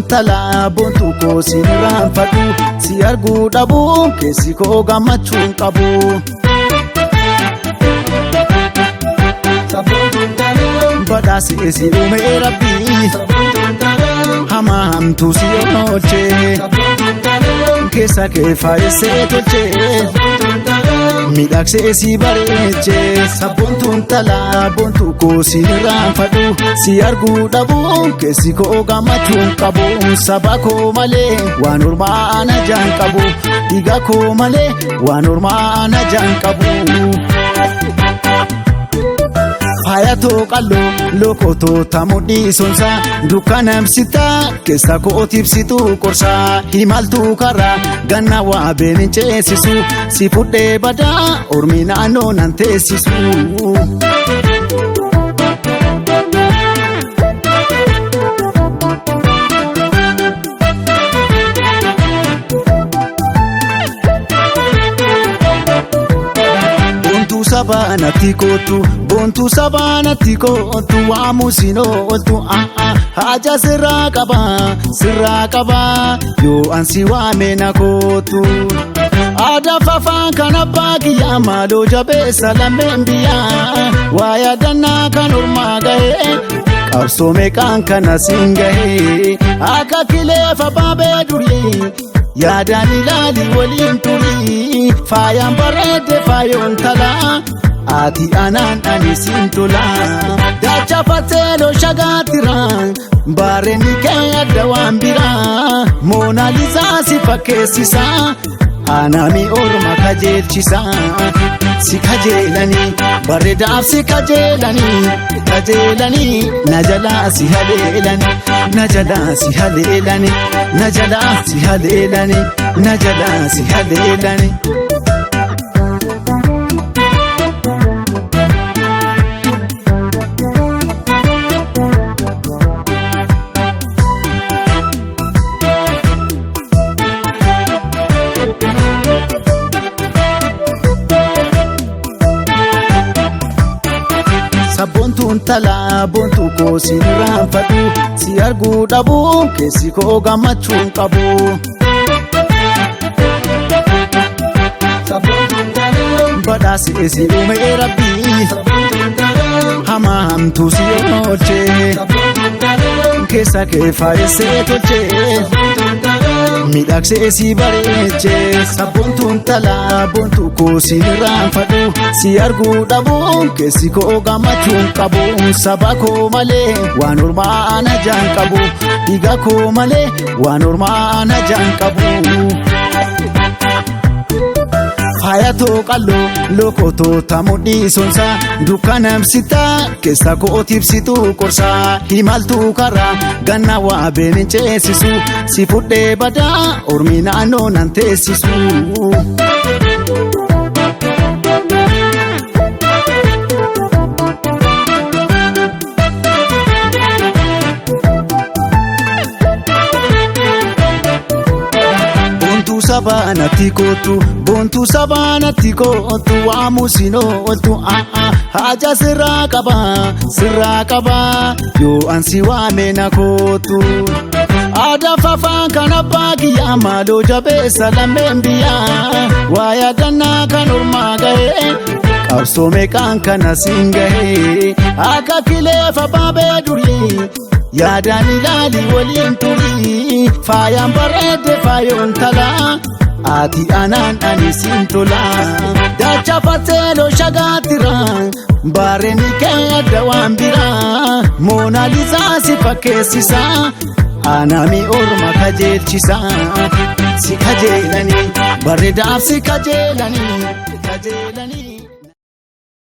Sabboontuun talaa boontuu koo si irraanfadhu si arguu dhabuu keessi koo gammachuu hin qabu. Badhaasi esi uumee rabbii hamaa hamtuu si oolchee keessa kee faayessee tolchee miidhagsee si bareechee. Sabboontuun talaa boontuu koo si irraanfadhu si arguu dhabuu keessi koo gammachuu hin qabu. Saba koo malee waan ormaa anajaa hin qabu. Dhiiga koo malee waan ormaa anajaa hin qabu. Faayatoo qalloo lokotoo tamudhii sonsaa dukkana ibsitaa keessa koo tibsituu qorsaa. Himaltuu karaa ganna waa beenin ceesisu si fudhee badaa ormi naannoo nan teessisu. Sabaanatti kootu boontuu sabaanatti kootu waamuusin ooltu haja sirraa qaba yoo ansi waamee na kootu. Aadaa fafaan kan abbaa kiyyaa maaloo jabeessa lameen biyyaa waa yaadannaa kan ormaa gahee qabsoo meeqaan kana siin gahee akka kileefa baabee durii. Yaadaan ilaali waliin turii faayaan bareede faayoon talaa ati anaan ani siin tolaa. Dacha fatteeloo shagaatiraa baareenni kee adda waan biraa moonaalisaa si fakkeessisaa anami orma kajeelchisaa. Si kajeelanii bareedaaf si kajeelanii na jalaa si haleelanii na jalaa si haleelanii na jalaa si haleelanii na jalaa si haleelanii. Sabboontuun talaa boontuu koo si irraanfadhu si arguu dhabuu keessi koo gammachuu hin qabu. Badhaasi esi uumee rabbii hamaa hamtuu si oolchee keessa kee faayessee tolchee miidhagsee si bareechee. Sabboontuun talaa boontuu koo si irraanfadhu si arguu dhabuu keessi koo gammachuu hin qabu. Saba koo malee waan ormaa anajaa hin qabu. Dhiiga koo malee waan ormaa anajaa hin qabu. Faayatoo qalloo lokotoo tamudhii sonsaa dukkana ibsitaa keessa koo tibsituu qorsaa. Himaltuu karaa ganna waa beenin ceesisu si fudhee badaa ormi naannoo nan teessisu. Boontuu sabaanatti kootu waamuusin ooltu haja sirraa qaba yoo ansi waamee na kootu. Aadaa fafaan kan abbaa kiyyaa maaloo jabeessa lameen biyyaa waa yaadannaa kan ormaa gahee qabsoo meeqaan kana siin gahee akka kileefa baabee durii. Yaadaan ilaali waliin turii faayaan bareede faayoon talaa ati anaan ani siin tolaa. Dacha fatteeloo shagaatiraa baareenni kee adda waan biraa moonaalisaa si fakkeessisaa anami orma kajeelchisaa. Si kajeelanii bareedaaf si kajeelanii.